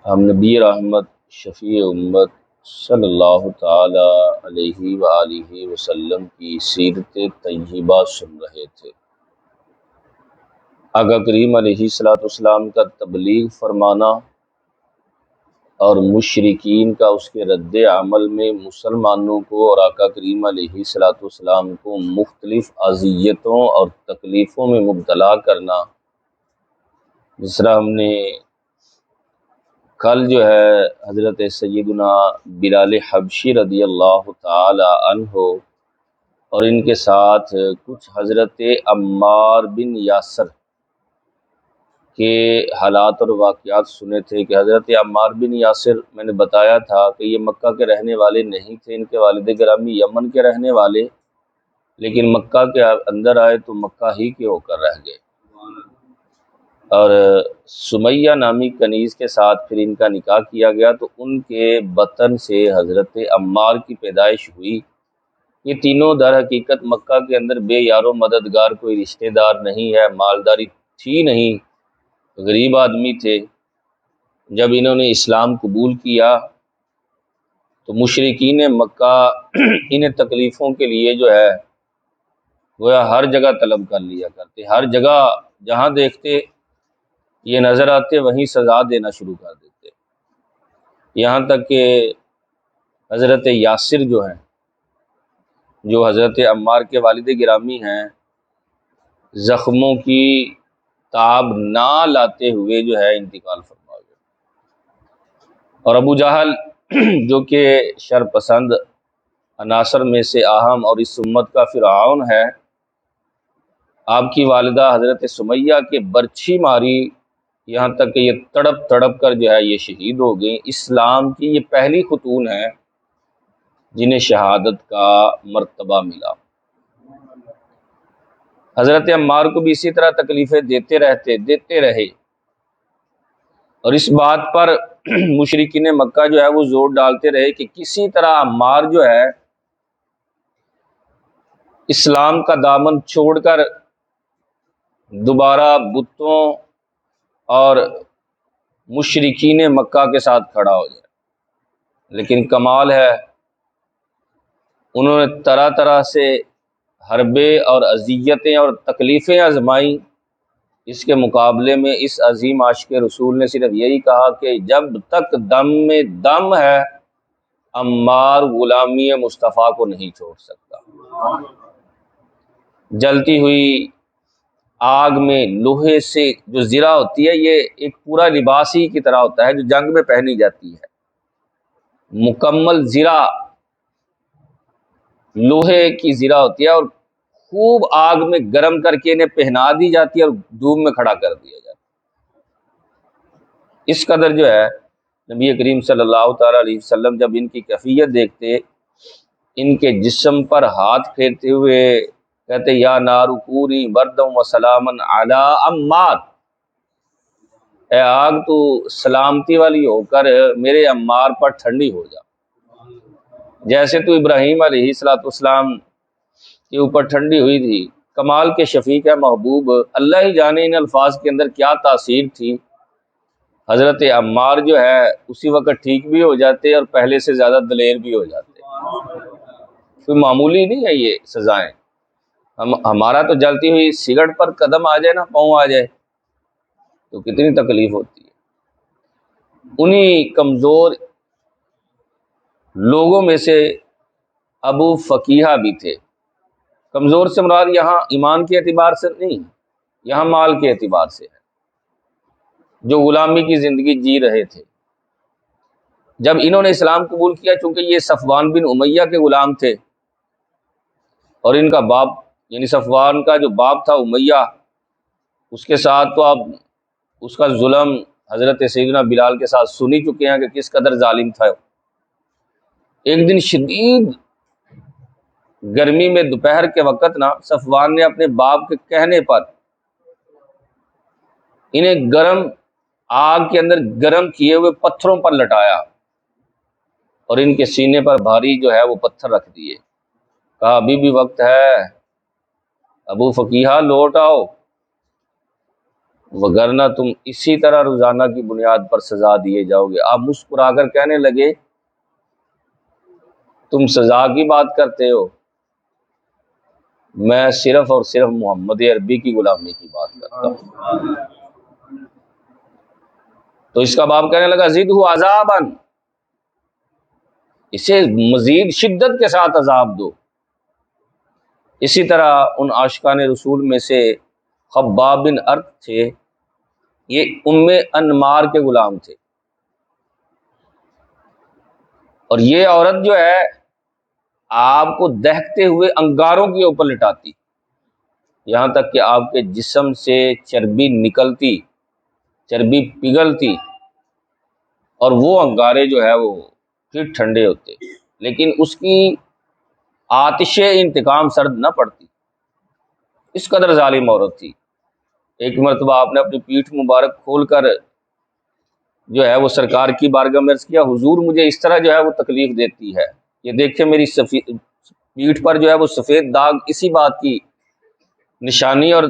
ہم نبی رحمت شفیع امت صلی اللہ تعالی علیہ وآلہ وسلم کی سیرت طیبہ سن رہے تھے۔ آقا کریم علیہ السلام کا تبلیغ فرمانا اور مشرکین کا اس کے رد عمل میں مسلمانوں کو اور آقا کریم علیہ السلام کو مختلف اذیتوں اور تکلیفوں میں مبتلا کرنا، جس طرح ہم نے کل حضرت سیدنا بلال حبشی رضی اللہ تعالی عنہ اور ان کے ساتھ کچھ حضرت عمار بن یاسر کے حالات اور واقعات سنے تھے کہ حضرت عمار بن یاسر، میں نے بتایا تھا کہ یہ مکہ کے رہنے والے نہیں تھے، ان کے والد گرامی یمن کے رہنے والے، لیکن مکہ کے اندر آئے تو مکہ ہی کے ہو کر رہ گئے، اور سمیہ نامی کنیز کے ساتھ پھر ان کا نکاح کیا گیا تو ان کے بطن سے حضرت عمار کی پیدائش ہوئی۔ یہ تینوں در حقیقت مکہ کے اندر بے یار و مددگار، کوئی رشتہ دار نہیں ہے، مالداری تھی نہیں، غریب آدمی تھے۔ جب انہوں نے اسلام قبول کیا تو مشرکین مکہ انہیں تکلیفوں کے لیے گویا ہر جگہ طلب کر لیا کرتے، ہر جگہ جہاں دیکھتے یہ نظر آتے وہیں سزا دینا شروع کر دیتے، یہاں تک کہ حضرت یاسر جو حضرت عمار کے والد گرامی ہیں، زخموں کی تاب نہ لاتے ہوئے انتقال فرما گئے، اور ابو جہل جو کہ شر پسند عناصر میں سے اہم اور اس امت کا فرعون ہے، آپ کی والدہ حضرت سمیہ کے برچھی ماری، یہاں تک کہ یہ تڑپ تڑپ کر یہ شہید ہو گئیں۔ اسلام کی یہ پہلی خاتون ہیں جنہیں شہادت کا مرتبہ ملا۔ حضرت عمار کو بھی اسی طرح تکلیفیں دیتے رہے، اور اس بات پر مشرکین مکہ وہ زور ڈالتے رہے کہ کسی طرح عمار اسلام کا دامن چھوڑ کر دوبارہ بتوں اور مشرکین مکہ کے ساتھ کھڑا ہو جائے، لیکن کمال ہے انہوں نے طرح طرح سے حربیں اور اذیتیں اور تکلیفیں آزمائیں۔ اس کے مقابلے میں اس عظیم عاشق رسول نے صرف یہی کہا کہ جب تک دم میں دم ہے عمار غلامی مصطفیٰ کو نہیں چھوڑ سکتا۔ جلتی ہوئی آگ میں لوہے سے جو زرہ ہوتی ہے، یہ ایک پورا لباس ہی کی طرح ہوتا ہے جو جنگ میں پہنی جاتی ہے، مکمل زرہ لوہے کی زرہ ہوتی ہے، اور خوب آگ میں گرم کر کے انہیں پہنا دی جاتی ہے اور دھوپ میں کھڑا کر دیا جاتا ہے۔ اس قدر نبی کریم صلی اللہ تعالی علیہ وسلم جب ان کی کیفیت دیکھتے، ان کے جسم پر ہاتھ پھیرتے ہوئے کہتے یا نار کونی بردا و سلاما علی عمار، اے آگ تو سلامتی والی ہو کر میرے عمار پر ٹھنڈی ہو جا، جیسے تو ابراہیم علیہ السلام کے اوپر ٹھنڈی ہوئی تھی۔ کمال کے شفیق ہے محبوب، اللہ ہی جانے ان الفاظ کے اندر کیا تاثیر تھی۔ حضرت عمار اسی وقت ٹھیک بھی ہو جاتے اور پہلے سے زیادہ دلیر بھی ہو جاتے، کوئی معمولی نہیں ہے یہ سزائیں۔ ہمارا تو جلتی ہوئی سگریٹ پر قدم آ جائے نا، پاؤں آ جائے تو کتنی تکلیف ہوتی ہے۔ انہی کمزور لوگوں میں سے ابو فقیہ بھی تھے۔ کمزور سے مراد یہاں ایمان کے اعتبار سے نہیں، یہاں مال کے اعتبار سے ہے، جو غلامی کی زندگی جی رہے تھے۔ جب انہوں نے اسلام قبول کیا، چونکہ یہ صفوان بن امیہ کے غلام تھے، اور ان کا باپ یعنی صفوان کا جو باپ تھا امیہ، اس کے ساتھ تو آپ اس کا ظلم حضرت سیدنا بلال کے ساتھ سن ہی چکے ہیں کہ کس قدر ظالم تھا۔ ایک دن شدید گرمی میں دوپہر کے وقت صفوان نے اپنے باپ کے کہنے پر انہیں گرم آگ کے اندر گرم کیے ہوئے پتھروں پر لٹایا، اور ان کے سینے پر بھاری وہ پتھر رکھ دیے، کہا ابھی بھی وقت ہے، ابو فقیہ لوٹ آؤ۔ وگرنہ تم اسی طرح روزانہ کی بنیاد پر سزا دیے جاؤ گے۔ آپ مسکرا کر کہنے لگے تم سزا کی بات کرتے ہو، میں صرف اور صرف محمد عربی کی غلامی کی بات کرتا ہوں۔ تو اس کا باپ کہنے لگا زدہ عذابا، اسے مزید شدت کے ساتھ عذاب دو۔ اسی طرح ان عاشقان رسول میں سے خباب بن ارت تھے، یہ ام انمار کے غلام تھے، اور یہ عورت جو ہے آپ کو دہکتے ہوئے انگاروں کے اوپر لٹاتی، یہاں تک کہ آپ کے جسم سے چربی نکلتی، چربی پگھلتی، اور وہ انگارے جو ہے وہ پھر ٹھنڈے ہوتے، لیکن اس کی آتش انتقام سرد نہ پڑتی، اس قدر ظالم عورت تھی۔ ایک مرتبہ آپ نے اپنی پیٹھ مبارک کھول کر جو ہے وہ سرکار کی بارگاہ میں عرض کیا حضور مجھے اس طرح جو ہے وہ تکلیف دیتی ہے، یہ دیکھیں میری پیٹھ پر جو ہے وہ سفید داغ اسی بات کی نشانی اور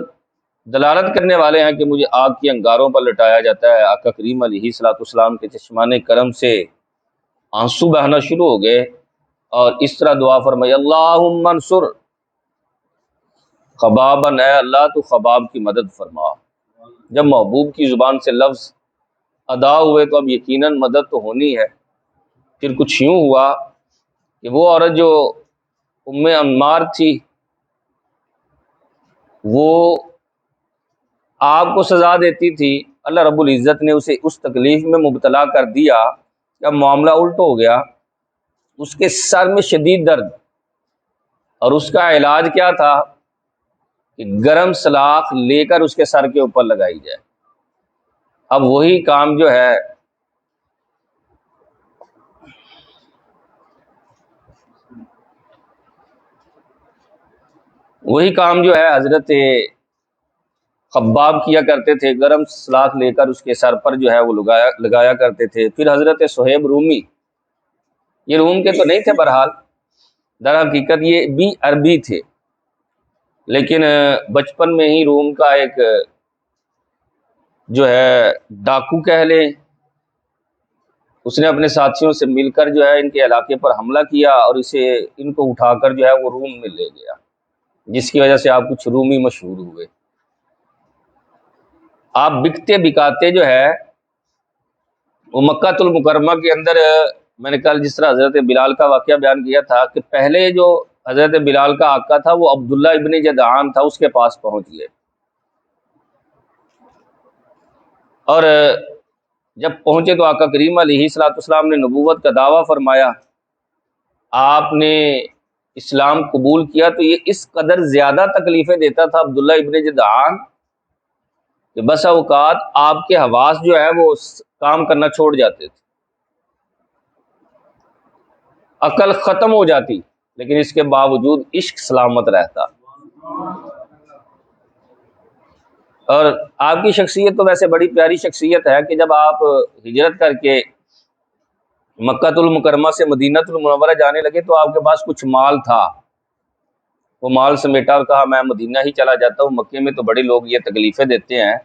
دلالت کرنے والے ہیں کہ مجھے آگ کی انگاروں پر لٹایا جاتا ہے۔ آقا کریم علیہ الصلوۃ والسلام کے چشمان کرم سے آنسو بہنا شروع ہو گئے اور اس طرح دعا فرمائی اللہم انصر خبابا، اے اللہ تو خباب کی مدد فرما۔ جب محبوب کی زبان سے لفظ ادا ہوئے تو اب یقیناً مدد تو ہونی ہے۔ پھر کچھ یوں ہوا کہ وہ عورت جو ام انمار تھی وہ آپ کو سزا دیتی تھی، اللہ رب العزت نے اسے اس تکلیف میں مبتلا کر دیا کہ اب معاملہ الٹ ہو گیا، اس کے سر میں شدید درد، اور اس کا علاج کیا تھا کہ گرم سلاخ لے کر اس کے سر کے اوپر لگائی جائے۔ اب وہی کام جو ہے حضرت خباب کیا کرتے تھے، گرم سلاخ لے کر اس کے سر پر جو ہے وہ لگایا کرتے تھے۔ پھر حضرت صہیب رومی، یہ روم کے تو نہیں تھے، بہرحال در حقیقت یہ بھی عربی تھے، لیکن بچپن میں ہی روم کا ایک جو ہے ڈاکو کہہ لیں، اس نے اپنے ساتھیوں سے مل کر جو ہے ان کے علاقے پر حملہ کیا اور ان کو اٹھا کر جو ہے وہ روم میں لے گیا، جس کی وجہ سے آپ کچھ رومی مشہور ہوئے۔ آپ بکتے بکاتے جو ہے وہ مکہ المکرمہ کے اندر، میں نے کل جس طرح حضرت بلال کا واقعہ بیان کیا تھا کہ پہلے جو حضرت بلال کا آقا تھا وہ عبداللہ ابن جدعان تھا، اس کے پاس پہنچ گئے، اور جب پہنچے تو آقا کریم علیہ الصلوۃ والسلام نے نبوت کا دعویٰ فرمایا، آپ نے اسلام قبول کیا تو یہ اس قدر زیادہ تکلیفیں دیتا تھا عبداللہ ابن جدعان کہ بسا اوقات آپ کے حواس جو ہے وہ کام کرنا چھوڑ جاتے تھے، عقل ختم ہو جاتی، لیکن اس کے باوجود عشق سلامت رہتا۔ اور آپ کی شخصیت تو ویسے بڑی پیاری شخصیت ہے کہ جب آپ ہجرت کر کے مکہ المکرمہ سے مدینہ المنورہ جانے لگے تو آپ کے پاس کچھ مال تھا، وہ مال سمیٹا اور کہا میں مدینہ ہی چلا جاتا ہوں، مکے میں تو بڑے لوگ یہ تکلیفیں دیتے ہیں۔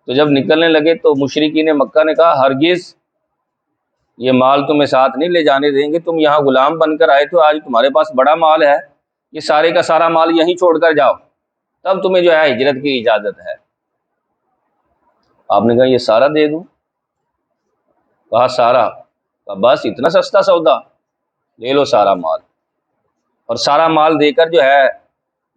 تو جب نکلنے لگے تو مشرکین مکہ نے کہا ہرگز یہ مال تمہیں ساتھ نہیں لے جانے دیں گے، تم یہاں غلام بن کر آئے تو آج تمہارے پاس بڑا مال ہے، یہ سارے کا سارا مال یہیں چھوڑ کر جاؤ، تب تمہیں جو ہے ہجرت کی اجازت ہے۔ آپ نے کہا یہ سارا دے دوں؟ کہا سارا، کہا بس اتنا سستا سودا، لے لو سارا مال، اور سارا مال دے کر جو ہے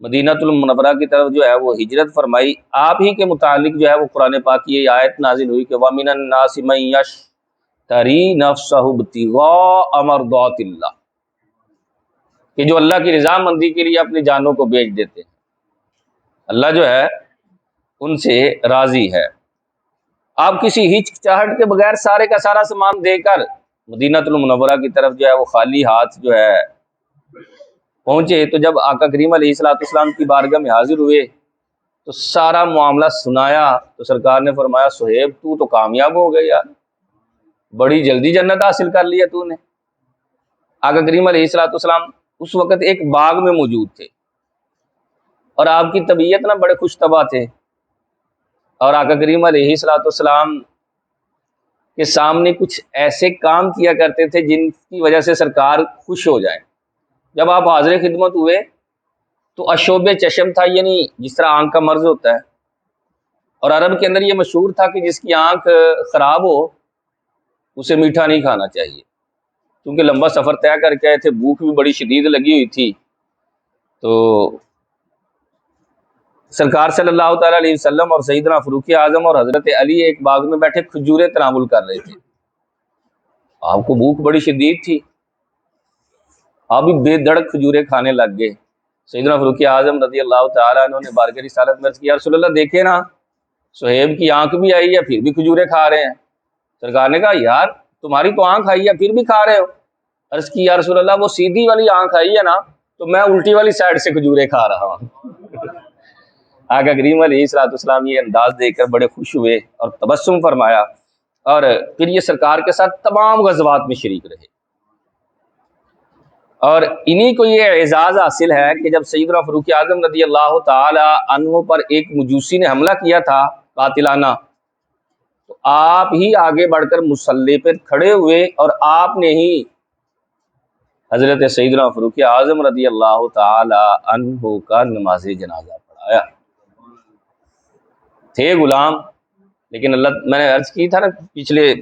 مدینہ المنورہ کی طرف جو ہے وہ ہجرت فرمائی۔ آپ ہی کے متعلق جو ہے وہ قرآن پاک کی یہ آیت نازل ہوئی کہ وَمِنَ النَّاسِ مَن يَشْتَرِي نَفْسَهُ ابْتِغَاءَ مَرْضَاتِ اللَّهِ، کہ جو اللہ کی رضامندی کے لیے اپنی جانوں کو بیچ دیتے ہیں، اللہ جو ہے ان سے راضی ہے۔ آپ کسی ہچکچاہٹ کے بغیر سارے کا سارا سامان دے کر مدینہ المنورہ کی طرف جو ہے وہ خالی ہاتھ جو ہے پہنچے، تو جب آقا کریم علیہ الصلوۃ والسلام کی بارگاہ میں حاضر ہوئے تو سارا معاملہ سنایا تو سرکار نے فرمایا صہیب تو کامیاب ہو گئے یار، بڑی جلدی جنت حاصل کر لیا تو نے۔ آقا کریم علیہ الصلوۃ والسلام اس وقت ایک باغ میں موجود تھے اور آپ کی طبیعت نہ بڑے خوش طبع تھے، اور آقا کریم علیہ الصلوۃ والسلام کے سامنے کچھ ایسے کام کیا کرتے تھے جن کی وجہ سے سرکار خوش ہو جائیں۔ جب آپ حاضر خدمت ہوئے تو اشوب چشم تھا، یعنی جس طرح آنکھ کا مرض ہوتا ہے، اور عرب کے اندر یہ مشہور تھا کہ جس کی آنکھ خراب ہو اسے میٹھا نہیں کھانا چاہیے، کیونکہ لمبا سفر طے کر کے آئے تھے، بھوک بھی بڑی شدید لگی ہوئی تھی۔ تو سرکار صلی اللہ تعالیٰ علیہ وسلم اور سیدنا فاروق اعظم اور حضرت علی ایک باغ میں بیٹھے کھجوریں تناول کر رہے تھے۔ آپ کو بھوک بڑی شدید تھی، آپ بھی بے دھڑک کھجوریں کھانے لگ گئے۔ سیدنا فاروق اعظم رضی اللہ تعالیٰ عنہ نے بارگاہ رسالت میں عرض کیا، رسول اللہ دیکھیں نا، صہیب کی آنکھ بھی آئی ہے پھر بھی کھجوریں کھا رہے ہیں۔ سرکار نے کہا، یار تمہاری تو آنکھ آئی ہے پھر بھی کھا رہے ہو۔ عرض کی، یا رسول اللہ وہ سیدھی والی آنکھ آئی ہے نا تو میں الٹی والی سائڈ سے کھجوریں کھا رہا ہوں۔ آقا کریم علیہ الصلوۃ والسلام یہ انداز دیکھ کر بڑے خوش ہوئے اور تبسم فرمایا، اور پھر یہ سرکار کے ساتھ تمام غزوات میں شریک رہے۔ اور انہی کو یہ اعزاز حاصل ہے کہ جب سیدنا فاروق اعظم رضی اللہ تعالی عنہ پر ایک مجوسی نے حملہ کیا تھا قاتلانہ، تو آپ ہی آگے بڑھ کر مصلی پر کھڑے ہوئے اور آپ نے ہی حضرت سیدنا فاروق اعظم رضی اللہ تعالی عنہ کا نماز جنازہ پڑھایا۔ تھے غلام، لیکن میں نے عرض کی تھا نا پچھلے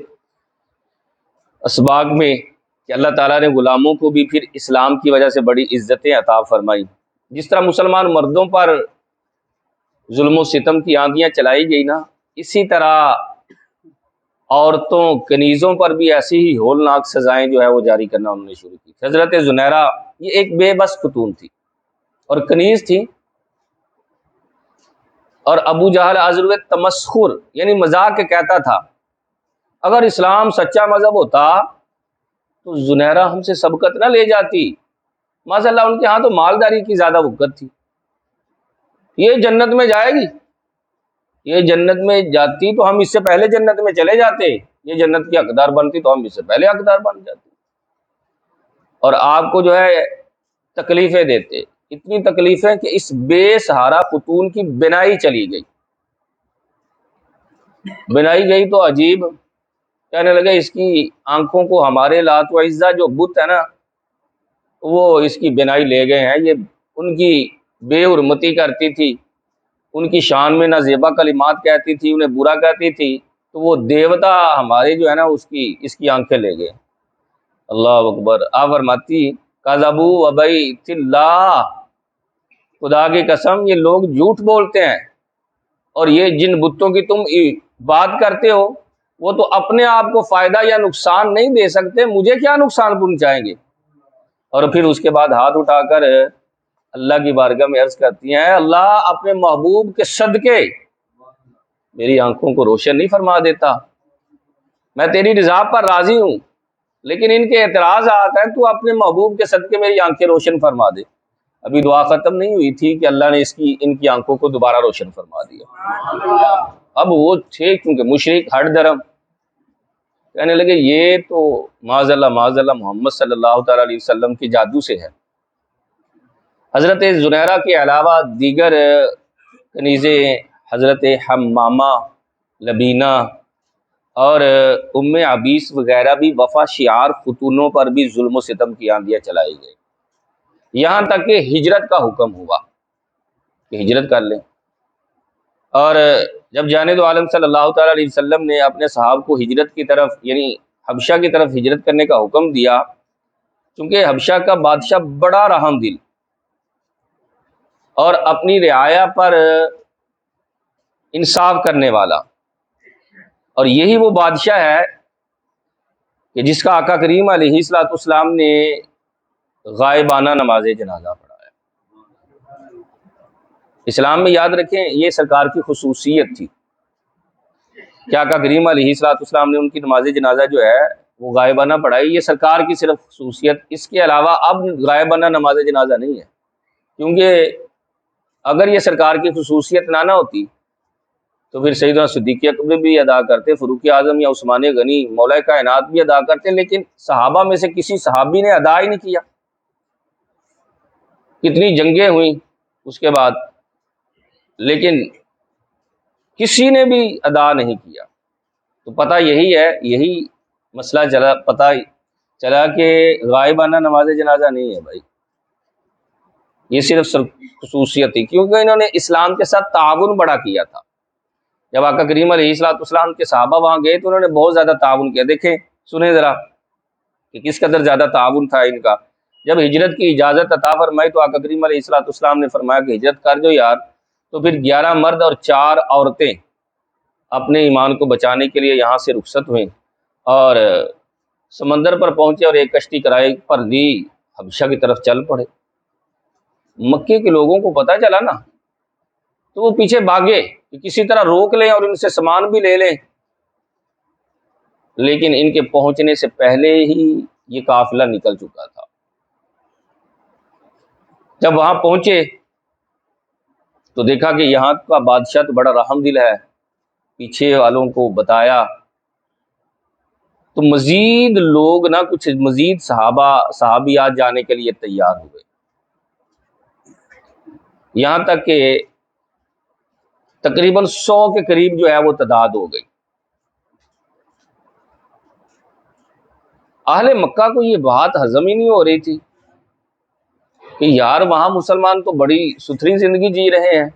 اسباق میں کہ اللہ تعالیٰ نے غلاموں کو بھی پھر اسلام کی وجہ سے بڑی عزتیں عطا فرمائی۔ جس طرح مسلمان مردوں پر ظلم و ستم کی آندیاں چلائی گئی نا، اسی طرح عورتوں کنیزوں پر بھی ایسی ہی ہولناک سزائیں جو ہے وہ جاری کرنا انہوں نے شروع کی۔ حضرت زنیرہ یہ ایک بے بس خاتون تھی اور کنیز تھی، اور ابو جہل عذر تمسخر یعنی مذاق کے کہتا تھا، اگر اسلام سچا مذہب ہوتا تو زنیرہ ہم سے سبقت نہ لے جاتی، ماشاء اللہ ان کے ہاں تو مالداری کی زیادہ وقت تھی، یہ جنت میں جائے گی، یہ جنت میں جاتی تو ہم اس سے پہلے جنت میں چلے جاتے، یہ جنت کی حقدار بنتی تو ہم اس سے پہلے حقدار بن جاتے، اور آپ کو جو ہے تکلیفیں دیتے، اتنی تکلیفیں کہ اس بے سہارا خاتون کی بینائی چلی گئی۔ بنائی گئی تو عجیب، کہنے لگے اس کی آنکھوں کو ہمارے لات و عزہ جو بت ہے نا وہ اس کی بنائی لے گئے ہیں، یہ ان کی بے حرمتی کرتی تھی، ان کی شان میں نہ زیبا کلمات کہتی تھی، انہیں برا کہتی تھی، تو وہ دیوتا ہمارے جو ہے نا اس کی آنکھیں لے گئے۔ اللہ اکبر۔ آپ فرماتی کذبوا وبیت اللہ، خدا کی قسم یہ لوگ جھوٹ بولتے ہیں، اور یہ جن بتوں کی تم بات کرتے ہو وہ تو اپنے آپ کو فائدہ یا نقصان نہیں دے سکتے، مجھے کیا نقصان پہنچائیں گے۔ اور پھر اس کے بعد ہاتھ اٹھا کر اللہ کی بارگاہ میں عرض کرتی ہیں، اللہ اپنے محبوب کے صدقے میری آنکھوں کو روشن نہیں فرما دیتا، میں تیری رضا پر راضی ہوں، لیکن ان کے اعتراضات ہیں، تو اپنے محبوب کے صدقے میری آنکھیں روشن فرما دے۔ ابھی دعا ختم نہیں ہوئی تھی کہ اللہ نے ان کی آنکھوں کو دوبارہ روشن فرما دیا۔ اب وہ تھے کیونکہ مشرک ہٹ درم، کہنے لگے یہ تو معاذ اللہ محمد صلی اللہ تعالیٰ علیہ وسلم کے جادو سے ہے۔ حضرت زنیرہ کے علاوہ دیگر کنیزیں حضرت حمامہ، لبینہ اور ام عبیس وغیرہ بھی وفا شعار خاتونوں پر بھی ظلم و ستم کی آندیاں چلائی گئی، یہاں تک کہ ہجرت کا حکم ہوا کہ ہجرت کر لیں۔ اور جب جانب عالم صلی اللہ تعالیٰ علیہ وسلم نے اپنے صحابہ کو ہجرت کی طرف یعنی حبشہ کی طرف ہجرت کرنے کا حکم دیا، چونکہ حبشہ کا بادشاہ بڑا رحم دل اور اپنی رعایا پر انصاف کرنے والا، اور یہی وہ بادشاہ ہے کہ جس کا آقا کریم علیہ الصلوۃ والسلام نے غائبانہ نماز جنازہ پڑھا ہے۔ اسلام میں یاد رکھیں یہ سرکار کی خصوصیت تھی کہ آقا کریم علیہ الصلوۃ والسلام نے ان کی نماز جنازہ جو ہے وہ غائبانہ پڑھائی، یہ سرکار کی صرف خصوصیت، اس کے علاوہ اب غائبانہ نماز جنازہ نہیں ہے، کیونکہ اگر یہ سرکار کی خصوصیت نہ ہوتی تو پھر سیدنا صدیق اکبر بھی ادا کرتے، فاروق اعظم یا عثمان غنی مولا کائنات بھی ادا کرتے، لیکن صحابہ میں سے کسی صحابی نے ادا ہی نہیں کیا۔ کتنی جنگیں ہوئیں اس کے بعد، لیکن کسی نے بھی ادا نہیں کیا۔ تو پتہ یہی ہے، یہی مسئلہ پتہ چلا کہ غائبانہ نماز جنازہ نہیں ہے بھائی، یہ صرف خصوصیت تھی، کیونکہ انہوں نے اسلام کے ساتھ تعاون بڑا کیا تھا۔ جب آقا کریم علیہ السلام کے صحابہ وہاں گئے تو انہوں نے بہت زیادہ تعاون کیا۔ دیکھیں، سنیں ذرا کہ کس قدر زیادہ تعاون تھا ان کا۔ جب ہجرت کی اجازت عطا فرمائی تو آقا کریم علیہ السلام نے فرمایا کہ ہجرت کر جو یار، تو پھر 11 مرد اور 4 عورتیں اپنے ایمان کو بچانے کے لیے یہاں سے رخصت ہوئیں اور سمندر پر پہنچے اور ایک کشتی کرائے پر لی حبشہ کی طرف چل پڑے۔ مکے کے لوگوں کو پتہ چلا نا تو وہ پیچھے بھاگے کہ کسی طرح روک لیں اور ان سے سامان بھی لے لیں، لیکن ان کے پہنچنے سے پہلے ہی یہ قافلہ نکل چکا تھا۔ جب وہاں پہنچے تو دیکھا کہ یہاں کا بادشاہ تو بڑا رحم دل ہے، پیچھے والوں کو بتایا تو مزید لوگ نہ کچھ مزید صحابیات جانے کے لیے تیار ہوئے، یہاں تک کہ تقریباً 100 کے قریب جو ہے وہ تعداد ہو گئی۔ اہل مکہ کو یہ بات ہضم ہی نہیں ہو رہی تھی کہ یار وہاں مسلمان تو بڑی ستھری زندگی جی رہے ہیں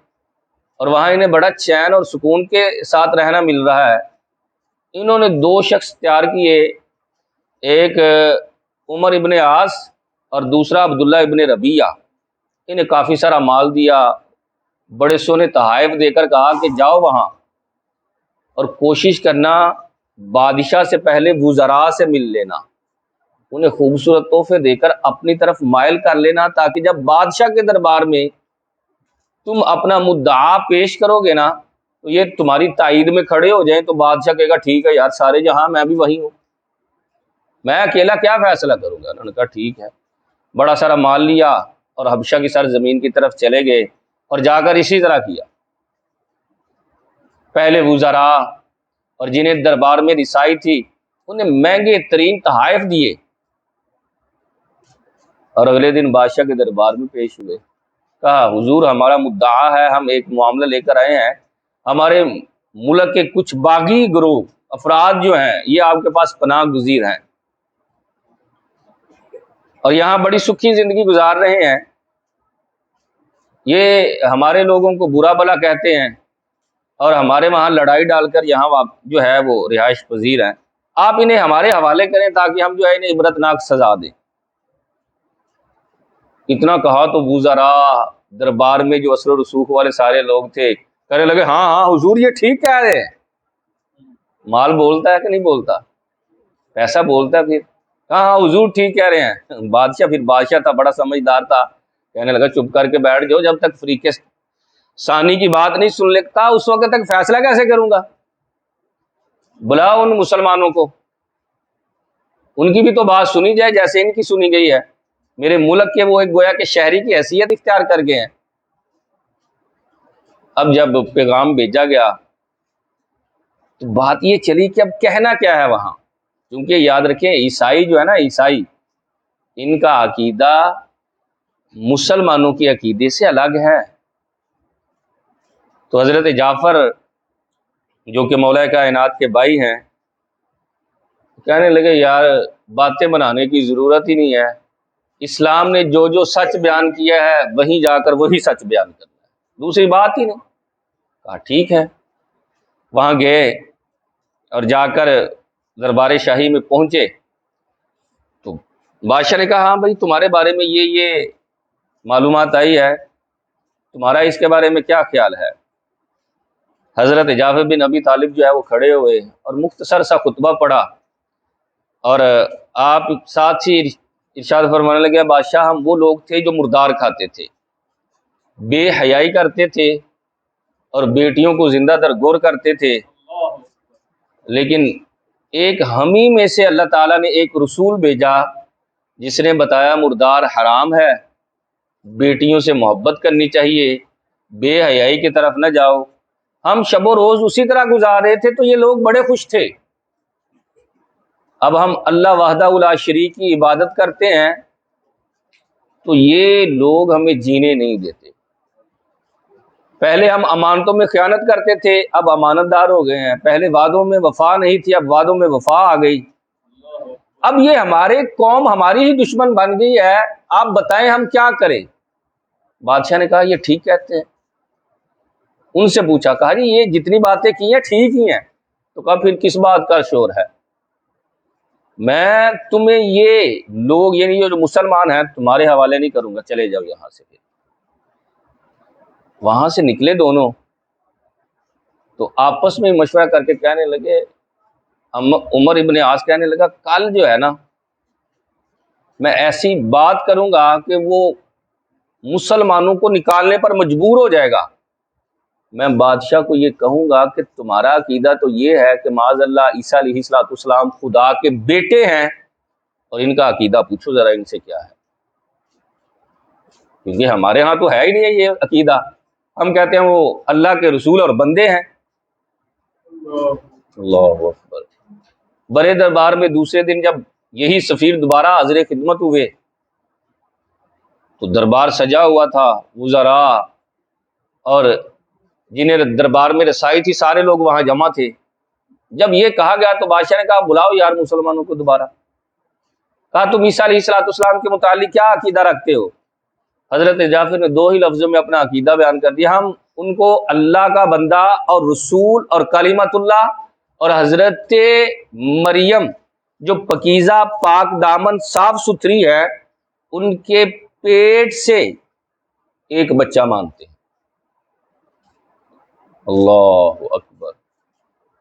اور وہاں انہیں بڑا چین اور سکون کے ساتھ رہنا مل رہا ہے۔ انہوں نے 2 شخص تیار کیے، ایک عمر ابن عاص اور دوسرا عبداللہ ابن ربیعہ۔ انہیں کافی سارا مال دیا، بڑے سونے تحائف دے کر کہا کہ جاؤ وہاں اور کوشش کرنا بادشاہ سے پہلے وزراء سے مل لینا، انہیں خوبصورت تحفے دے کر اپنی طرف مائل کر لینا، تاکہ جب بادشاہ کے دربار میں تم اپنا مدعا پیش کرو گے نا تو یہ تمہاری تائید میں کھڑے ہو جائیں تو بادشاہ کہے گا ٹھیک ہے یار، سارے جہاں میں بھی وہی ہوں، میں اکیلا کیا فیصلہ کروں گا۔ انہوں نے کہا ٹھیک ہے، بڑا سارا مال لیا اور حبشہ کی سرزمین کی طرف چلے گئے اور جا کر اسی طرح کیا۔ پہلے وزراء اور جنہیں دربار میں رسائی تھی انہیں مہنگے ترین تحائف دیے اور اگلے دن بادشاہ کے دربار میں پیش ہوئے۔ کہا حضور ہمارا مدعا ہے، ہم ایک معاملہ لے کر آئے ہیں، ہمارے ملک کے کچھ باغی گروہ افراد جو ہیں یہ آپ کے پاس پناہ گزیر ہیں اور یہاں بڑی سکھی زندگی گزار رہے ہیں، یہ ہمارے لوگوں کو برا بھلا کہتے ہیں اور ہمارے وہاں لڑائی ڈال کر یہاں جو ہے وہ رہائش پذیر ہیں، آپ انہیں ہمارے حوالے کریں تاکہ ہم جو ہے انہیں عبرتناک سزا دیں۔ اتنا کہا تو وزراء دربار میں جو اثر و رسوخ والے سارے لوگ تھے کہنے لگے ہاں ہاں حضور یہ ٹھیک کہہ رہے ہیں۔ مال بولتا ہے کہ نہیں بولتا، پیسہ بولتا ہے، پھر ہاں ہاں حضور ٹھیک کہہ رہے ہیں۔ بادشاہ تھا، بڑا سمجھدار تھا، کہنے لگا چپ کر کے بیٹھ جاؤ، جب تک فریق ثانی کی بات نہیں سن لیتا اس وقت تک فیصلہ کیسے کروں گا، بلا ان مسلمانوں کو، ان کی بھی تو بات سنی جائے جیسے ان کی سنی گئی ہے۔ میرے ملک کے وہ ایک گویا کہ شہری کی حیثیت اختیار کر گئے ہیں۔ اب جب پیغام بھیجا گیا تو بات یہ چلی کہ اب کہنا کیا ہے وہاں، کیونکہ یاد رکھیں عیسائی جو ہے نا، عیسائی ان کا عقیدہ مسلمانوں کے عقیدے سے الگ ہے۔ تو حضرت جعفر جو کہ مولا کائنات کے بھائی ہیں کہنے لگے یار باتیں بنانے کی ضرورت ہی نہیں ہے، اسلام نے جو جو سچ بیان کیا ہے وہیں جا کر وہی سچ بیان کرنا ہے، دوسری بات ہی نہیں۔ کہا ٹھیک ہے، وہاں گئے اور جا کر دربار شاہی میں پہنچے تو بادشاہ نے کہا ہاں بھائی تمہارے بارے میں یہ معلومات آئی ہے، تمہارا اس کے بارے میں کیا خیال ہے۔ حضرت جعفر بن ابی طالب جو ہے وہ کھڑے ہوئے اور مختصر سا خطبہ پڑھا اور آپ ساتھ ہی ارشاد فرمانے لگے بادشاہ ہم وہ لوگ تھے جو مردار کھاتے تھے، بے حیائی کرتے تھے اور بیٹیوں کو زندہ درگور کرتے تھے، لیکن ایک ہمیں میں سے اللہ تعالیٰ نے ایک رسول بھیجا جس نے بتایا مردار حرام ہے، بیٹیوں سے محبت کرنی چاہیے، بے حیائی کی طرف نہ جاؤ۔ ہم شب و روز اسی طرح گزار رہے تھے تو یہ لوگ بڑے خوش تھے، اب ہم اللہ وحدہ لا شریک کی عبادت کرتے ہیں تو یہ لوگ ہمیں جینے نہیں دیتے۔ پہلے ہم امانتوں میں خیانت کرتے تھے، اب امانت دار ہو گئے ہیں۔ پہلے وعدوں میں وفا نہیں تھی، اب وعدوں میں وفا آ گئی۔ اب یہ ہمارے قوم ہماری ہی دشمن بن گئی ہے، آپ بتائیں ہم کیا کریں؟ بادشاہ نے کہا یہ ٹھیک کہتے ہیں۔ ان سے پوچھا، کہا جی یہ جتنی باتیں کی ہیں ٹھیک ہی ہیں، تو کہا پھر کس بات کا شور ہے؟ میں تمہیں یہ لوگ یعنی یہ جو مسلمان ہیں تمہارے حوالے نہیں کروں گا، چلے جاؤ یہاں سے۔ پھر وہاں سے نکلے دونوں تو آپس میں مشورہ کر کے کہنے لگے، عمر ابن عاص کہنے لگا کل جو ہے نا میں ایسی بات کروں گا کہ وہ مسلمانوں کو نکالنے پر مجبور ہو جائے گا۔ میں بادشاہ کو یہ کہوں گا کہ تمہارا عقیدہ تو یہ ہے کہ معاذ اللہ عیسیٰ علیہ السلام خدا کے بیٹے ہیں، اور ان کا عقیدہ پوچھو ذرا ان سے کیا ہے، کیونکہ ہمارے ہاں تو ہے ہی نہیں ہے یہ عقیدہ۔ ہم کہتے ہیں وہ اللہ کے رسول اور بندے ہیں۔ اللہ اکبر۔ بڑے دربار میں دوسرے دن جب یہی سفیر دوبارہ حاضر خدمت ہوئے تو دربار سجا ہوا تھا، وزراء اور جنہیں دربار میں رسائی تھی سارے لوگ وہاں جمع تھے۔ جب یہ کہا گیا تو بادشاہ نے کہا بلاؤ یار مسلمانوں کو دوبارہ۔ کہا تم عیسیٰ علیہ السلام کے متعلق کیا عقیدہ رکھتے ہو؟ حضرت جعفر نے دو ہی لفظوں میں اپنا عقیدہ بیان کر دیا، ہم ان کو اللہ کا بندہ اور رسول اور کلمت اللہ اور حضرت مریم جو پاکیزہ پاک دامن صاف ستھری ہے ان کے پیٹ سے ایک بچہ مانتے ہیں۔ اللہ اکبر۔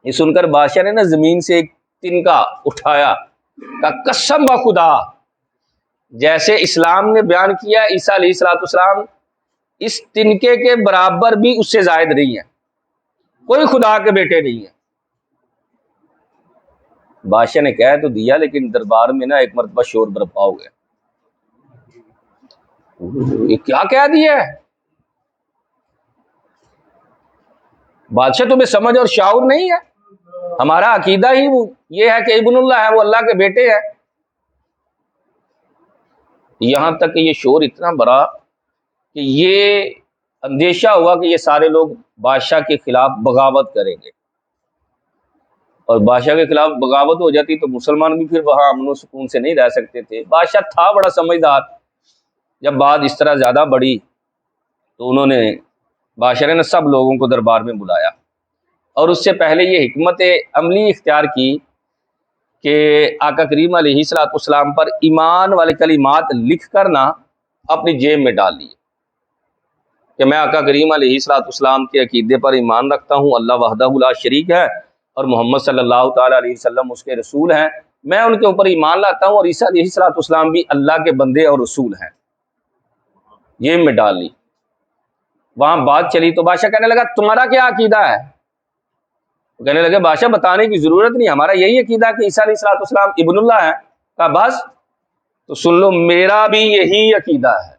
یہ سن کر بادشاہ نے نا زمین سے ایک تنکا اٹھایا، کہا قسم بخدا جیسے اسلام نے بیان کیا عیسیٰ علیہ السلام اس تنکے کے برابر بھی اس سے زائد نہیں ہے، کوئی خدا کے بیٹے نہیں ہے۔ بادشاہ نے کہہ تو دیا لیکن دربار میں نا ایک مرتبہ شور برپا ہو گیا، یہ کیا کہہ دیا ہے؟ بادشاہ تمہیں سمجھ اور شعور نہیں ہے؟ ہمارا عقیدہ ہی وہ یہ ہے کہ ابن اللہ ہے، وہ اللہ کے بیٹے ہیں۔ یہاں تک کہ یہ شور اتنا بڑا کہ یہ اندیشہ ہوا کہ یہ سارے لوگ بادشاہ کے خلاف بغاوت کریں گے، اور بادشاہ کے خلاف بغاوت ہو جاتی تو مسلمان بھی پھر وہاں امن و سکون سے نہیں رہ سکتے تھے۔ بادشاہ تھا بڑا سمجھدار، جب بات اس طرح زیادہ بڑھی تو انہوں نے بادشاہ نے سب لوگوں کو دربار میں بلایا، اور اس سے پہلے یہ حکمت عملی اختیار کی کہ آقا کریم علیہ السلام پر ایمان والے کلمات لکھ کر نہ اپنی جیب میں ڈال لیے کہ میں آقا کریم علیہ السلام کے عقیدے پر ایمان رکھتا ہوں، اللہ وحدہ لا شریک ہے اور محمد صلی اللہ تعالیٰ علیہ وسلم اس کے رسول ہیں، میں ان کے اوپر ایمان لاتا ہوں، اور عیسیٰ علیہ السلام بھی اللہ کے بندے اور رسول ہیں، جیب میں ڈال لی۔ وہاں بات چلی تو بادشاہ کہنے لگا تمہارا کیا عقیدہ ہے؟ وہ کہنے لگے بادشاہ بتانے کی ضرورت نہیں، ہمارا یہی عقیدہ کہ عیسیٰ علیہ السلام ابن اللہ ہے۔ کہا بس تو سن لو میرا بھی یہی عقیدہ ہے۔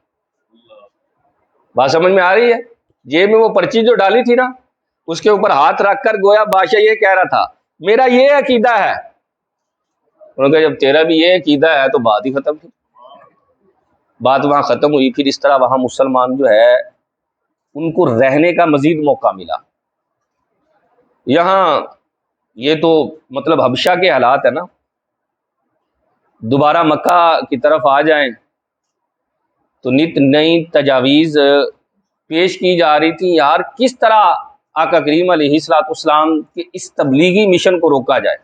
بات سمجھ میں آ رہی ہے؟ جیب میں وہ پرچی جو ڈالی تھی نا اس کے اوپر ہاتھ رکھ کر گویا بادشاہ یہ کہہ رہا تھا میرا یہ عقیدہ ہے۔ انہوں نے کہا جب تیرا بھی یہ عقیدہ ہے تو بات ہی ختم تھی۔ بات وہاں ختم ہوئی۔ پھر اس طرح وہاں مسلمان جو ہے ان کو رہنے کا مزید موقع ملا۔ یہاں یہ تو مطلب حبشہ کے حالات ہے نا، دوبارہ مکہ کی طرف آ جائیں تو نت نئی تجاویز پیش کی جا رہی تھی، یار کس طرح آقا کریم علیہ السلام کے اس تبلیغی مشن کو روکا جائے۔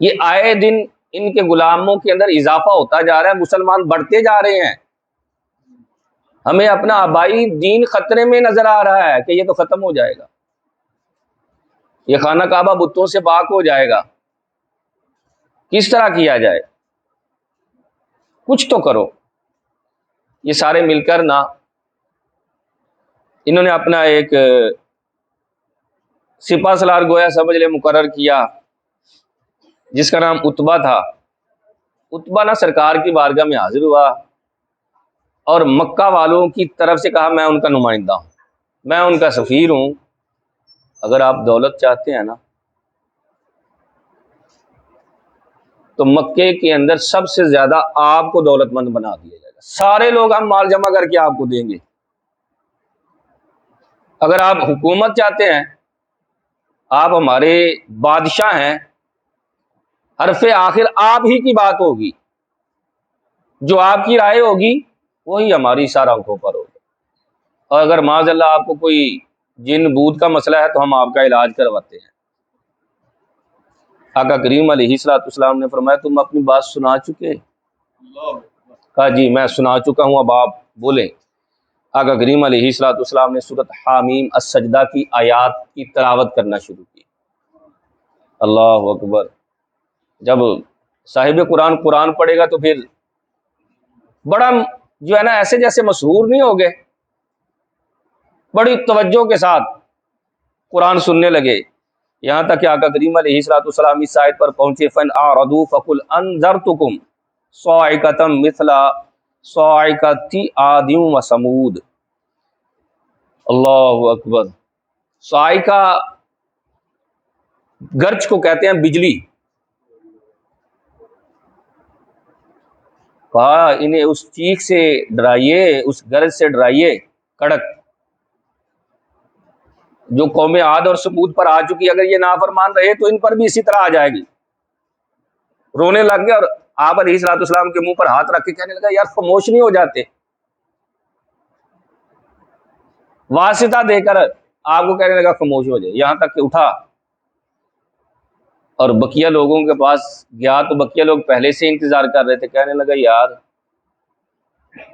یہ آئے دن ان کے غلاموں کے اندر اضافہ ہوتا جا رہا ہے، مسلمان بڑھتے جا رہے ہیں، ہمیں اپنا آبائی دین خطرے میں نظر آ رہا ہے کہ یہ تو ختم ہو جائے گا، یہ خانہ کعبہ بتوں سے پاک ہو جائے گا۔ کس طرح کیا جائے؟ کچھ تو کرو۔ یہ سارے مل کر نا انہوں نے اپنا ایک سپہ سالار گویا سمجھ لے مقرر کیا جس کا نام عتبہ تھا۔ عتبہ نا سرکار کی بارگاہ میں حاضر ہوا اور مکہ والوں کی طرف سے کہا میں ان کا نمائندہ ہوں، میں ان کا سفیر ہوں، اگر آپ دولت چاہتے ہیں نا تو مکے کے اندر سب سے زیادہ آپ کو دولت مند بنا دیا جائے گا، سارے لوگ ہم مال جمع کر کے آپ کو دیں گے۔ اگر آپ حکومت چاہتے ہیں، آپ ہمارے بادشاہ ہیں، حرف آخر آپ ہی کی بات ہوگی، جو آپ کی رائے ہوگی وہی ہماری اشارہ آنکھوں پر ہوگی۔ اور اگر معاذ اللہ آپ کو کوئی جن بوت کا مسئلہ ہے تو ہم آپ کا علاج کرواتے ہیں۔ آقا کریم علیہ الصلوۃ والسلام نے فرمایا تم اپنی بات سنا چکے؟ کہا جی میں سنا چکا ہوں، اب آپ بولیں۔ آقا کریم علیہ الصلوۃ والسلام نے سورۃ حامیم السجدہ کی آیات کی تلاوت کرنا شروع کی۔ اللہ اکبر۔ جب صاحب قرآن پڑھے گا تو پھر بڑا جو ہے نا ایسے جیسے مسحور نہیں ہو گئے، بڑی توجہ کے ساتھ قرآن سننے لگے، یہاں تک کہ آقا کریم علیہ الصلوۃ والسلام اس آیت پر پہنچے فَإِنْ أَعْرَضُوا فَقُلْ أَنذَرْتُكُمْ صَاعِقَةً مِثْلَ صَاعِقَةِ عَادٍ وَثَمُودَ۔ اللہ اکبر۔ صاعقہ گرج کو کہتے ہیں بجلی، کہا انہیں اس چیخ سے ڈرائیے، اس گرج سے ڈرائیے، کڑک، جو قوم عاد اور ثمود پر آ چکی۔ اگر یہ نافرمان رہے تو ان پر بھی اسی طرح آ جائے گی۔ رونے لگ گئے اور آپ علیہ الصلوۃ والسلام کے منہ پر ہاتھ رکھ کے کہنے لگا یار خاموش نہیں ہو جاتے؟ واسطہ دے کر آپ کو کہنے لگا خاموش ہو جائے، یہاں تک کہ اٹھا اور بقیہ لوگوں کے پاس گیا تو بقیہ لوگ پہلے سے انتظار کر رہے تھے۔ کہنے لگا یار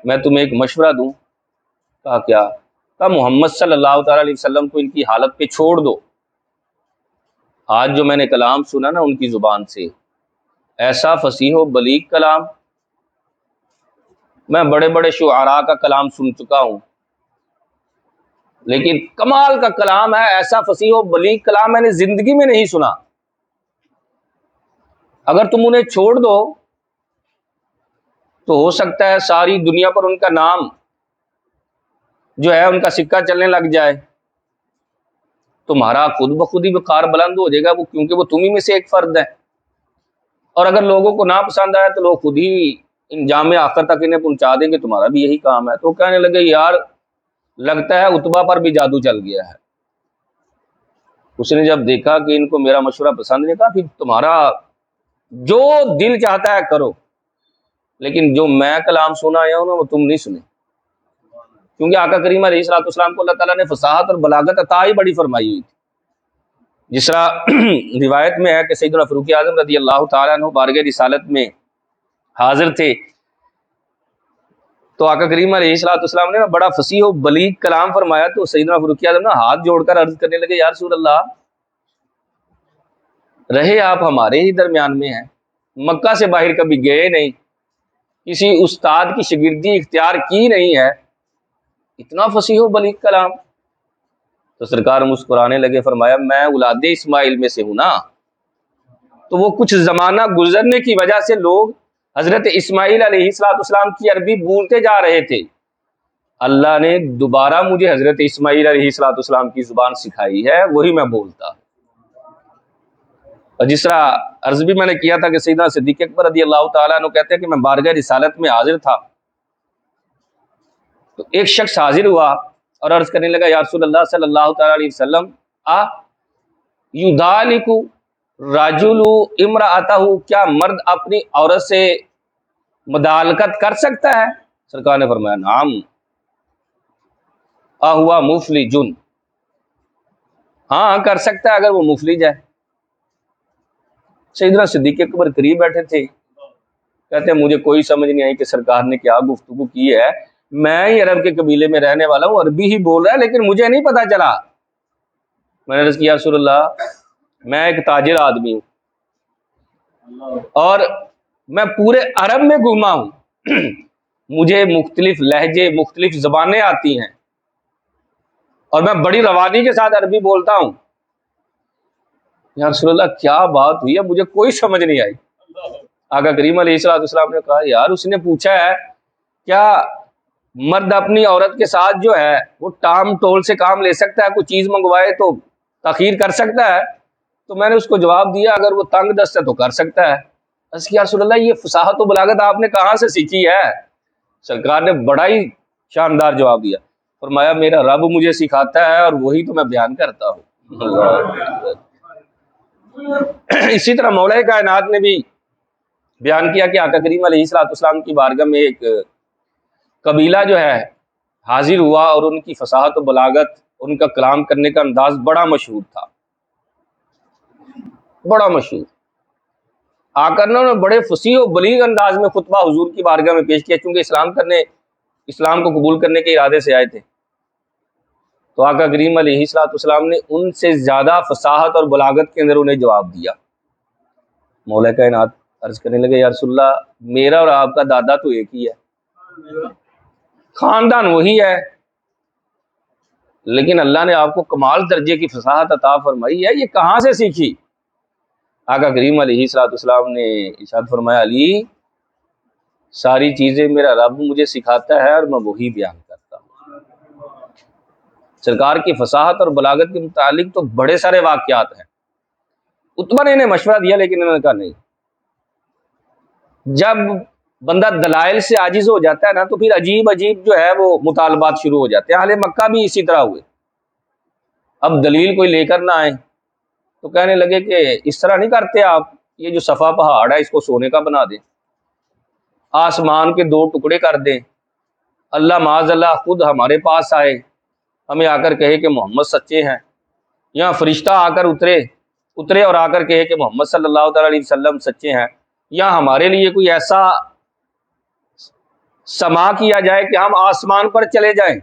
میں تمہیں ایک مشورہ دوں۔ کہا کیا؟ کہا محمد صلی اللہ تعالیٰ علیہ وسلم کو ان کی حالت پہ چھوڑ دو۔ آج جو میں نے کلام سنا نا ان کی زبان سے، ایسا فصیح و بلیغ کلام، میں بڑے بڑے شعراء کا کلام سن چکا ہوں، لیکن کمال کا کلام ہے، ایسا فصیح و بلیغ کلام میں نے زندگی میں نہیں سنا۔ اگر تم انہیں چھوڑ دو تو ہو سکتا ہے ساری دنیا پر ان کا نام جو ہے ان کا سکہ چلنے لگ جائے، تمہارا خود بخود ہی وقار بلند ہو جائے گا، وہ کیونکہ وہ تم ہی میں سے ایک فرد ہے، اور اگر لوگوں کو نہ پسند آئے تو لوگ خود ہی انجام آخر تک انہیں پہنچا دیں گے، تمہارا بھی یہی کام ہے۔ تو کہنے لگے یار لگتا ہے اتبا پر بھی جادو چل گیا ہے۔ اس نے جب دیکھا کہ ان کو میرا مشورہ پسند نہیں، کہا پھر تمہارا جو دل چاہتا ہے کرو، لیکن جو میں کلام سنا آیا ہوں نا وہ تم نہیں سنے، کیونکہ آقا کریم علیہ الصلوۃ والسلام کو اللہ تعالیٰ نے فصاحت اور بلاغت عطا ہی بڑی فرمائی ہوئی تھی۔ جس طرح روایت میں ہے کہ سیدنا فاروق اعظم رضی اللہ تعالیٰ عنہ بارگاہ رسالت میں حاضر تھے، تو آقا کریم علیہ الصلوۃ والسلام نے بڑا فصیح و بلیغ کلام فرمایا، تو سیدنا فاروق اعظم ہاتھ جوڑ کر عرض کرنے لگے یا رسول اللہ، رہے آپ ہمارے ہی درمیان میں ہیں، مکہ سے باہر کبھی گئے نہیں، کسی استاد کی شاگردی اختیار کی نہیں ہے، اتنا فصیح و بلیغ کلام؟ تو سرکار مسکرانے لگے، فرمایا میں اولاد اسماعیل میں سے ہوں نا، تو وہ کچھ زمانہ گزرنے کی وجہ سے لوگ حضرت اسماعیل علیہ الصلوۃ والسلام کی عربی بولتے جا رہے تھے، اللہ نے دوبارہ مجھے حضرت اسماعیل علیہ الصلوۃ والسلام کی زبان سکھائی ہے، وہی میں بولتا ہوں۔ اور جس طرح عرض بھی میں نے کیا تھا کہ سیدنا صدیق اکبر رضی اللہ تعالیٰ عنہ کہتے ہیں کہ میں بارگاہ رسالت میں حاضر تھا، تو ایک شخص حاضر ہوا اور عرض کرنے لگا یا رسول اللہ صلی اللہ تعالیٰ علیہ وسلم یدالک رجل امرأتہ، کیا مرد اپنی عورت سے مدالکت کر سکتا ہے؟ سرکار نے فرمایا نعم ہوا مفلج، ہاں کر سکتا ہے اگر وہ مفلج ہے۔ سیدنا صدیق اکبر قریب بیٹھے تھے، کہتے ہیں مجھے کوئی سمجھ نہیں آئی کہ سرکار نے کیا گفتگو کی ہے، میں ہی عرب کے قبیلے میں رہنے والا ہوں، عربی ہی بول رہا ہے لیکن مجھے نہیں پتا چلا۔ میں نے عرض کیا رسول اللہ میں ایک تاجر آدمی ہوں اور میں پورے عرب میں گھوما ہوں، مجھے مختلف لہجے مختلف زبانیں آتی ہیں اور میں بڑی روانی کے ساتھ عربی بولتا ہوں۔ یا رسول اللہ کیا بات ہوئی ہے، مجھے کوئی سمجھ نہیں آئی۔ آقا کریم علیہ الصلوۃ والسلام نے کہا یار اس نے پوچھا ہے کیا مرد اپنی عورت کے ساتھ جو ہے وہ ٹام ٹول سے کام لے سکتا ہے، کوئی چیز منگوائے تو تاخیر کر سکتا ہے؟ تو میں نے اس کو جواب دیا اگر وہ تنگ دست ہے تو کر سکتا ہے۔ اس کی یا رسول اللہ یہ فصاحت و بلاغت آپ نے کہاں سے سیکھی ہے؟ سرکار نے بڑا ہی شاندار جواب دیا، فرمایا میرا رب مجھے سکھاتا ہے اور وہی تو میں بیان کرتا ہوں۔ اللہ۔ اسی طرح مولا کائنات نے بھی بیان کیا کہ آقا کریم علیہ الصلوۃ والسلام کی بارگاہ میں ایک قبیلہ جو ہے حاضر ہوا، اور ان کی فصاحت و بلاغت، ان کا کلام کرنے کا انداز بڑا مشہور تھا، بڑا مشہور۔ آقا نے بڑے فصیح و بلیغ انداز میں خطبہ حضور کی بارگاہ میں پیش کیا، چونکہ اسلام کو قبول کرنے کے ارادے سے آئے تھے۔ تو آقا کریم علیہ الصلوۃ والسلام نے ان سے زیادہ فصاحت اور بلاغت کے اندر انہیں جواب دیا۔ مولا کائنات عرض کرنے لگے یا رسول اللہ، میرا اور آپ کا دادا تو ایک ہی ہے، خاندان وہی ہے، لیکن اللہ نے آپ کو کمال درجے کی فصاحت عطا فرمائی ہے، یہ کہاں سے سیکھی؟ آقا کریم علیہ الصلوۃ والسلام نے ارشاد فرمایا علی، ساری چیزیں میرا رب مجھے سکھاتا ہے اور میں وہی بیان کرتا ہوں۔ سرکار کی فصاحت اور بلاغت کے متعلق تو بڑے سارے واقعات ہیں۔ عتبہ نے انہیں مشورہ دیا، لیکن انہوں نے کہا نہیں۔ جب بندہ دلائل سے عاجز ہو جاتا ہے نا، تو پھر عجیب جو ہے وہ مطالبات شروع ہو جاتے ہیں۔ اہل مکہ بھی اسی طرح ہوئے، اب دلیل کوئی لے کر نہ آئے تو کہنے لگے کہ اس طرح نہیں کرتے آپ، یہ جو صفا پہاڑ ہے اس کو سونے کا بنا دیں، آسمان کے 2 ٹکڑے کر دیں، اللہ معاذ اللہ خود ہمارے پاس آئے، ہمیں آ کر کہے کہ محمد سچے ہیں، یہاں فرشتہ آ کر اترے اور آ کر کہے کہ محمد صلی اللہ تعالی علیہ وسلم سچے ہیں، یا ہمارے لیے کوئی ایسا سما کیا جائے کہ ہم آسمان پر چلے جائیں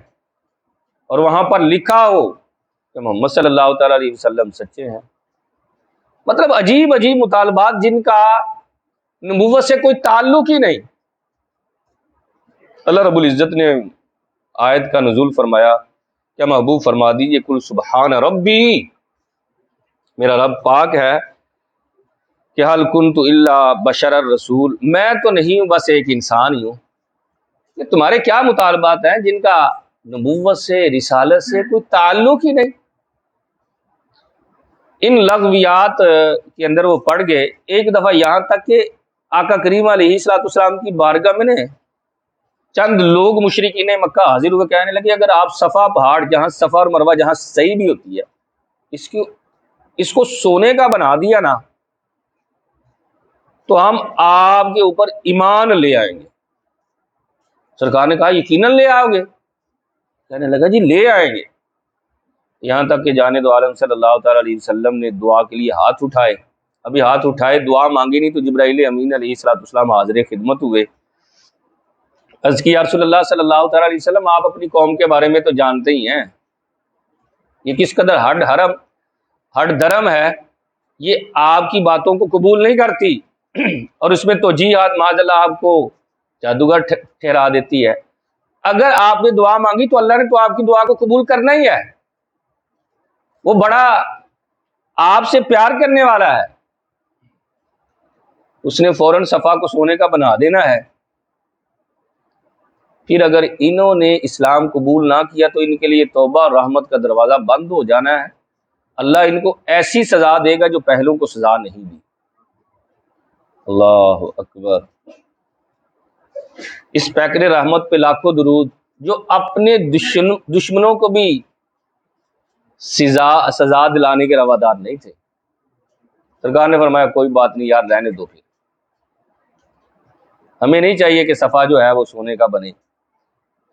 اور وہاں پر لکھا ہو کہ محمد صلی اللہ تعالی علیہ وسلم سچے ہیں۔ مطلب عجیب مطالبات جن کا نبوت سے کوئی تعلق ہی نہیں۔ اللہ رب العزت نے آیت کا نزول فرمایا، کیا محبوب فرما دیجئے کل سبحان ربی، میرا رب پاک ہے، کہ حل کنت الا بشر الرسول، میں تو نہیں ہوں بس ایک انسان ہی ہوں۔ کہ تمہارے کیا مطالبات ہیں جن کا نبوت سے، رسالت سے کوئی تعلق ہی نہیں؟ ان لغویات کے اندر وہ پڑ گئے۔ ایک دفعہ یہاں تک کہ آقا کریم علیہ الصلوۃ والسلام کی بارگاہ میں نے چند لوگ مشرکین مکہ حاضر ہوئے، کہنے لگے اگر آپ صفا پہاڑ، جہاں صفا اور مروہ جہاں صحیح بھی ہوتی ہے، اس کو سونے کا بنا دیا نا، تو ہم آپ کے اوپر ایمان لے آئیں گے۔ سرکار نے کہا یقیناً لے آؤ گے؟ کہنے لگا جی لے آئیں گے۔ یہاں تک کہ جانب عالم صلی اللہ تعالی علیہ وسلم نے دعا کے لیے ہاتھ اٹھائے، ابھی ہاتھ اٹھائے، دعا مانگی نہیں، تو جبرائیل امین علیہ الصلوۃ والسلام حاضر خدمت ہوئے۔ عرض کی یا رسول اللہ صلی اللہ تعالی علیہ وسلم، آپ اپنی قوم کے بارے میں تو جانتے ہی ہیں، یہ کس قدر ہڈ درم ہے، یہ آپ کی باتوں کو قبول نہیں کرتی، اور اس میں توجیہات معاذ اللہ آپ کو جادوگر ٹھہرا دیتی ہے۔ اگر آپ نے دعا مانگی تو اللہ نے تو آپ کی دعا کو قبول کرنا ہی ہے، وہ بڑا آپ سے پیار کرنے والا ہے، اس نے فوراً صفا کو سونے کا بنا دینا ہے۔ پھر اگر انہوں نے اسلام قبول نہ کیا تو ان کے لیے توبہ اور رحمت کا دروازہ بند ہو جانا ہے، اللہ ان کو ایسی سزا دے گا جو پہلوں کو سزا نہیں دی۔ اللہ اکبر۔ اس پیکر رحمت پہ لاکھوں درود، جو اپنے دشمنوں کو بھی سزا دلانے کے روادار نہیں تھے۔ سرکار نے فرمایا کوئی بات نہیں یار، رہنے دو، پھر ہمیں نہیں چاہیے کہ صفا جو ہے وہ سونے کا بنے،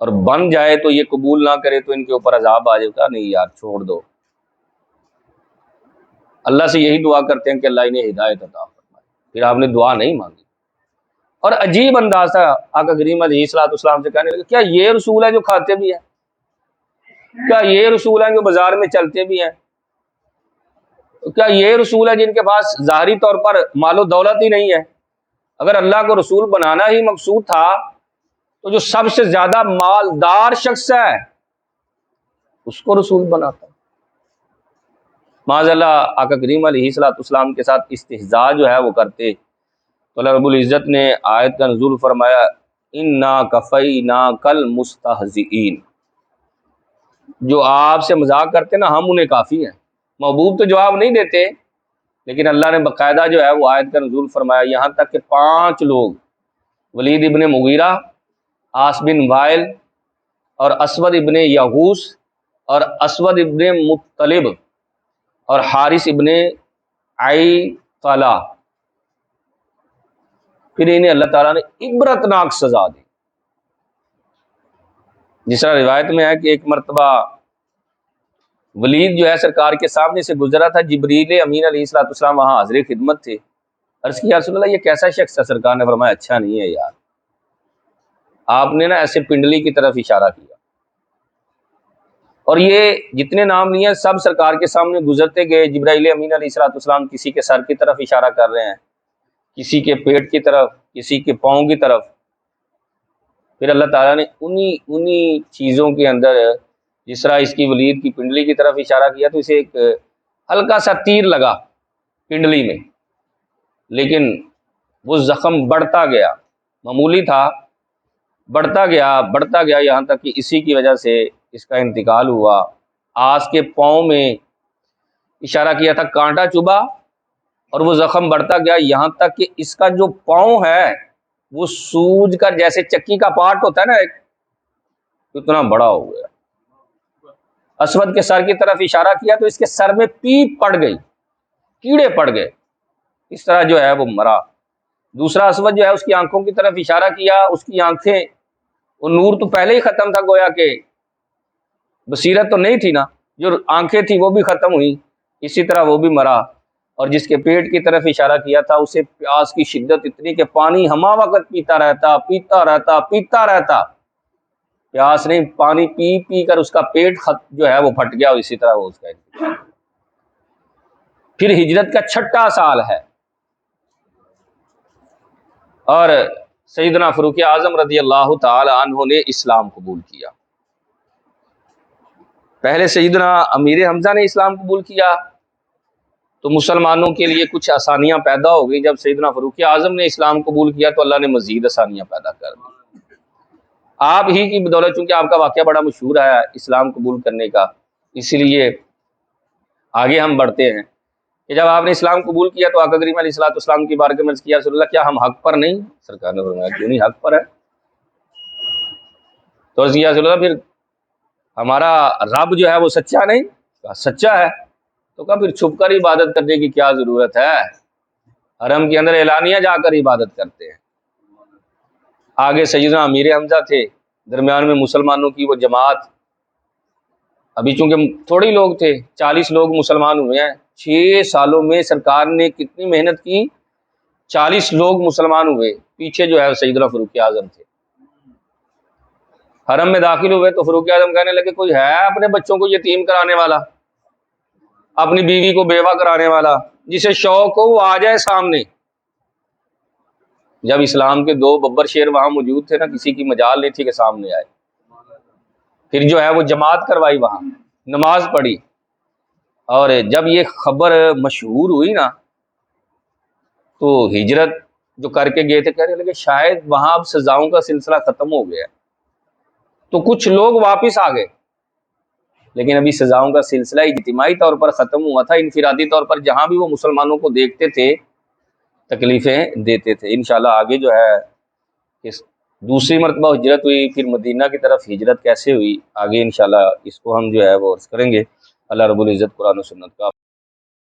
اور بن جائے تو یہ قبول نہ کرے تو ان کے اوپر عذاب آ جائے گا، نہیں یار چھوڑ دو۔ اللہ سے یہی دعا کرتے ہیں کہ اللہ انہیں ہدایت عطا فرمائے۔ پھر آپ نے دعا نہیں مانگی، اور عجیب انداز تھا، آقا کریم علیہ الصلوۃ والسلام سے کہنے لگے کیا یہ رسول ہے جو کھاتے بھی ہیں؟ کیا یہ رسول ہیں جو بازار میں چلتے بھی ہیں؟ کیا یہ رسول ہے جن کے پاس ظاہری طور پر مال و دولت ہی نہیں ہے؟ اگر اللہ کو رسول بنانا ہی مقصود تھا تو جو سب سے زیادہ مالدار شخص ہے اس کو رسول بناتا۔ معاذ اللہ آقا کریم علیہ الصلوۃ والسلام کے ساتھ استہزاء جو ہے وہ کرتے، تو اللہ رب العزت نے آیت کا نزول فرمایا انا کفیناک المستہزئین، جو آپ سے مذاق کرتے نا ہم انہیں کافی ہیں۔ محبوب تو جواب نہیں دیتے، لیکن اللہ نے باقاعدہ جو ہے وہ آیت کا نزول فرمایا، یہاں تک کہ 5 لوگ، ولید ابن مغیرہ، عاص بن وائل اور اسود ابن یغوث اور اسود ابن مطلب اور حارث ابن عیطلہ، پھر انہیں اللہ تعالیٰ نے عبرتناک سزا دی۔ جس طرح روایت میں ہے کہ ایک مرتبہ ولید جو ہے سرکار کے سامنے سے گزرا تھا، جبریل امین علیہ السلام وہاں حاضر خدمت تھے۔ عرض کیا رسول اللہ یہ کیسا شخص ہے؟ سرکار نے فرمایا اچھا نہیں ہے یار۔ آپ نے نا ایسے پنڈلی کی طرف اشارہ کیا، اور یہ جتنے نام لیے ہیں سب سرکار کے سامنے گزرتے گئے۔ جبرائیل امین علیہ السلام کسی کے سر کی طرف اشارہ کر رہے ہیں، کسی کے پیٹ کی طرف، کسی کے پاؤں کی طرف۔ پھر اللہ تعالیٰ نے انہی چیزوں کے اندر جس طرح اس کی ولید کی پنڈلی کی طرف اشارہ کیا تو اسے ایک ہلکا سا تیر لگا پنڈلی میں، لیکن وہ زخم بڑھتا گیا، معمولی تھا، بڑھتا گیا یہاں تک کہ اسی کی وجہ سے اس کا انتقال ہوا۔ آس کے پاؤں میں اشارہ کیا تھا، کانٹا چبھا اور وہ زخم بڑھتا گیا یہاں تک کہ اس کا جو پاؤں ہے وہ سوج کا جیسے چکی کا پارٹ ہوتا ہے نا ایک، اتنا بڑا ہو گیا۔ اسود کے سر کی طرف اشارہ کیا تو اس کے سر میں پیپ پڑ گئی، کیڑے پڑ گئے، اس طرح جو ہے وہ مرا۔ دوسرا اسود جو ہے اس کی آنکھوں کی طرف اشارہ کیا، اس کی آنکھیں، وہ نور تو پہلے ہی ختم تھا، گویا کہ بصیرت تو نہیں تھی نا، جو آنکھیں تھی وہ بھی ختم ہوئی، اسی طرح وہ بھی مرا۔ اور جس کے پیٹ کی طرف اشارہ کیا تھا اسے پیاس کی شدت اتنی کہ پانی ہما وقت پیتا رہتا، پیاس نہیں، پانی پی پی کر اس کا پیٹ جو ہے وہ پھٹ گیا، اسی طرح وہ اس کا انتقال۔ پھر ہجرت کا 6واں سال ہے اور سیدنا فاروق اعظم رضی اللہ تعالی عنہ نے اسلام قبول کیا۔ پہلے سیدنا امیر حمزہ نے اسلام قبول کیا تو مسلمانوں کے لیے کچھ آسانیاں پیدا ہو گئی۔ جب سیدنا فاروق اعظم نے اسلام قبول کیا تو اللہ نے مزید آسانیاں پیدا کر دی۔ آپ ہی کی بدولت، چونکہ آپ کا واقعہ بڑا مشہور ہے اسلام قبول کرنے کا، اسی لیے آگے ہم بڑھتے ہیں کہ جب آپ نے اسلام قبول کیا تو آقا کریم علیہ السلام کی بارگاہ میں عرض کیا رسول اللہ کیا ہم حق پر نہیں؟ سرکار نے فرمایا کیوں نہیں، حق پر ہے۔ تو عرض کیا رسول اللہ پھر ہمارا رب جو ہے وہ سچا نہیں؟ کہا سچا ہے۔ تو کہا پھر چھپ کر عبادت کرنے کی کیا ضرورت ہے، حرم کے اندر اعلانیہ جا کر عبادت کرتے ہیں۔ آگے سیدنا امیر حمزہ تھے، درمیان میں مسلمانوں کی وہ جماعت، ابھی چونکہ تھوڑے لوگ تھے، 40 لوگ مسلمان ہوئے ہیں 6 سالوں میں، سرکار نے کتنی محنت کی، 40 لوگ مسلمان ہوئے۔ پیچھے جو ہے سیدنا فاروق اعظم تھے۔ حرم میں داخل ہوئے تو فاروق اعظم کہنے لگے کوئی ہے اپنے بچوں کو یتیم کرانے والا، اپنی بیوی کو بیوہ کرانے والا، جسے شوق ہو وہ آ جائے سامنے۔ جب اسلام کے 2 ببر شیر وہاں موجود تھے نا، کسی کی مجال نہیں تھی کہ سامنے آئے۔ پھر جو ہے وہ جماعت کروائی، وہاں نماز پڑھی، اور جب یہ خبر مشہور ہوئی نا تو ہجرت جو کر کے گئے تھے کہنے لگے شاید وہاں اب سزاؤں کا سلسلہ ختم ہو گیا ہے، تو کچھ لوگ واپس آ گئے، لیکن ابھی سزاؤں کا سلسلہ اجتماعی طور پر ختم ہوا تھا، انفرادی طور پر جہاں بھی وہ مسلمانوں کو دیکھتے تھے تکلیفیں دیتے تھے۔ انشاءاللہ آگے جو ہے اس دوسری مرتبہ ہجرت ہوئی، پھر مدینہ کی طرف ہجرت کیسے ہوئی، آگے انشاءاللہ اس کو ہم جو ہے وہ عرض کریں گے۔ اللہ رب العزت قرآن و سنت کا